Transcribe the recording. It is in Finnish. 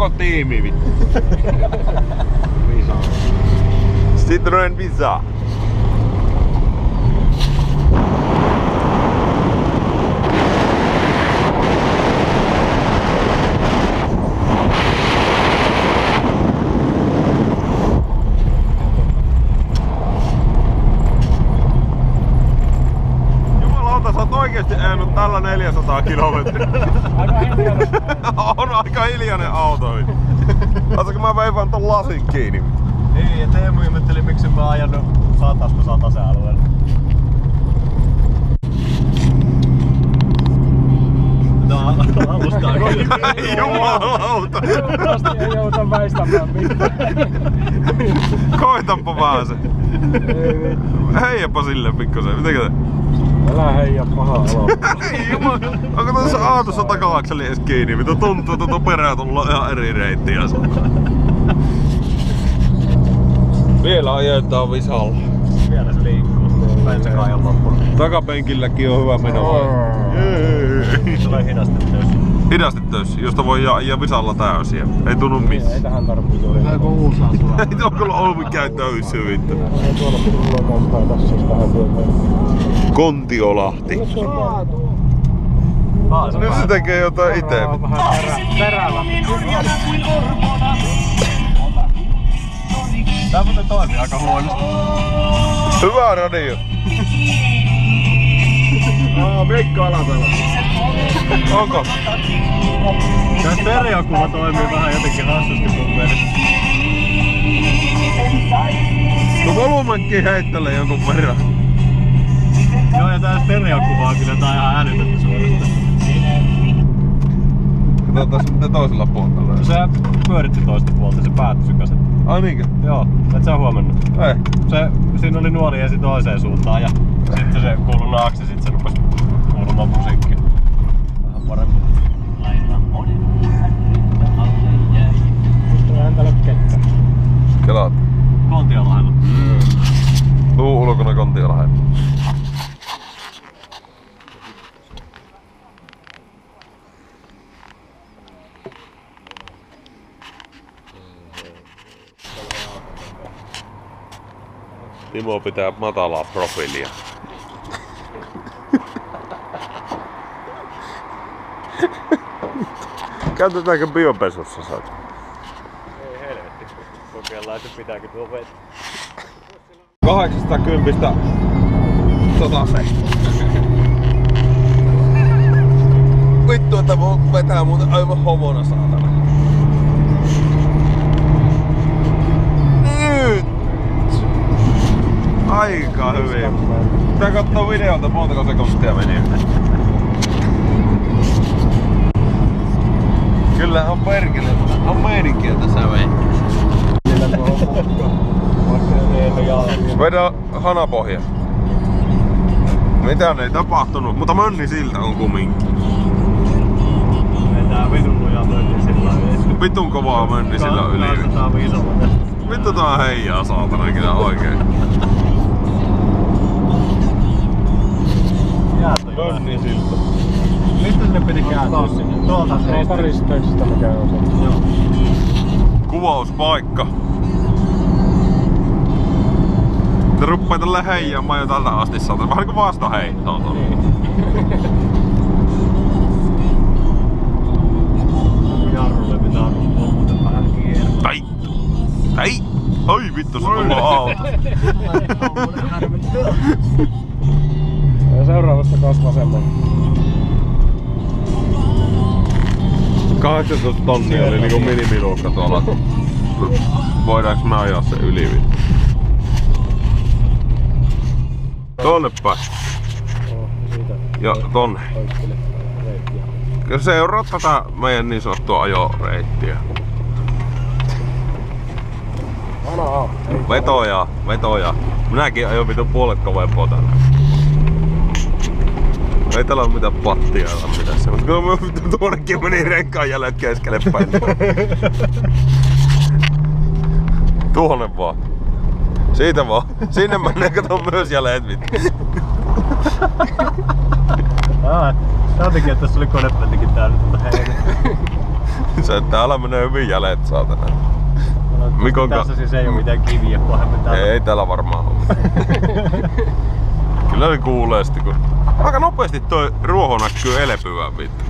koko tiimi vittu. Visa. Citroen Visa. Jumalauta, sä oot oikeesti ajanut tällä 400 kilometriä. Aika hiljainen. On aika hiljainen auto. Ootko mä veivaan ton lasin kiinni? Niin, ja Teemu ihmetteli miksi mä oon ajanut satasta alueella. Alustaa kyllä. Jumalauta! Toivottavasti ei jouta väistämään mitään. Koitapa vaan se. Heijapa sille pikkusen. Mitenkä te? Älä heijaa pahaa aloa. Ei jumala. Onko tuossa autossa takalakseli edes kiinni? Mitä tuntuu, että tuo perää tullaan ihan eri reittiä. Vielä ajetaan Visalla. Vielä se liikkuu. Bensakaan on loppunut. Takapenkilläkin on hyvä meno. Tulee hidastettöys. Hidastettöys, josta voi ajaa Visalla täysiä. Ei tunnu missään. Ei tähän tarvitse juuri. Vähän kuin uusaa sulla. Ei tuo kyllä ollut mikään täysiä vittu. Ei tuolla pirulla tässä siis vähän työtä. Kontiolahti. Nyt se tekee jotain ite. Vähän terävä. Tää muuten toimii aika huonosti. Hyvä radio. Mikko Alatalo. Onko? Tää stereokuva toimii vähän jotenkin hassusti mun mielestä. No volumenkin heittelee jonkun verran. Joo, ja tää stereokuva on kyllä tää ihan älytetty suorastaan. Katsotaan mitä toisella puolella. Se pyöritti toista puolta, se päättyi se kasetti. Ai niinkö? Joo, et sä huomannut? Ei. Siinä oli nuoli ensin toiseen suuntaan ja sitten se kuului naaksi ja sit se rupesi kuulumaan musiikkia. Vähän paremmin. Eihän täällä kettä. Kelaat. Kontiolahdella. Luu ulkona Kontiolahdella. Timo pitää matalaa profiilia. Käytetäänkö biopesussa saat? Ei helvetti, kokeillaan se pitääkö tuo vettä. 80 Vittu, että vetää muuten aivan homona saatana. Nyt! Aika hyvin. Pitää kattoo videolta montako sekuntia meni. Kyllä on perkele. On meininkiä tässä vehkeessä. Vedä hanapohja. Mitään ei tapahtunut, mutta mönni siltä on kumminkin. Vetää vitun lujaa mönni sillä yli. Vitun kovaa mönni sillä yli. Vittu tää heijaa saatana kyllä oikein. Mönni siltä. Mistä sinne piti kääntää sinne? Tuolta risteyksistä mikä on se. Joo. Kuvauspaikka. Te ruppaa tällä heijaamaan jo tältä asti saatana. Vähän niinku vastaheittoon tuolla. Jarrulle pitää olla muuten vähän kiertää. Tai! Ai vittu, se tullut auto. Ja seuraavasta kas vasemmalle. 18 tonnia oli niinku minimiluokka tuolla. Voidaanko me ajaa se yli vittu? Tonne päin. Ja tonne. Seuraa tätä meidän niin sanottua ajoreittiä. Vetoja. Minäkin ajoin vitun puolet kovempaa tänne. Ei täällä oo mitään pattia tai mitään semmoista. Kyllä mä vittu tuonnekin meni renkaan jäljet keskelle päin. Tuonne vaan. Siitä vaan. Sinne mennään kato myös jäljet vittu. Jotenkin, että tässä oli konepeltikin täällä heinä. Se täällä menee hyvin jäljet, saatana. Mikon tässä siis ei oo mitään kiviä pahemmin täällä. Ei täällä varmaan oo. Kyllä ne kuulee sitten kun... Aika nopeasti toi ruoho näkyy elpyvän vittu.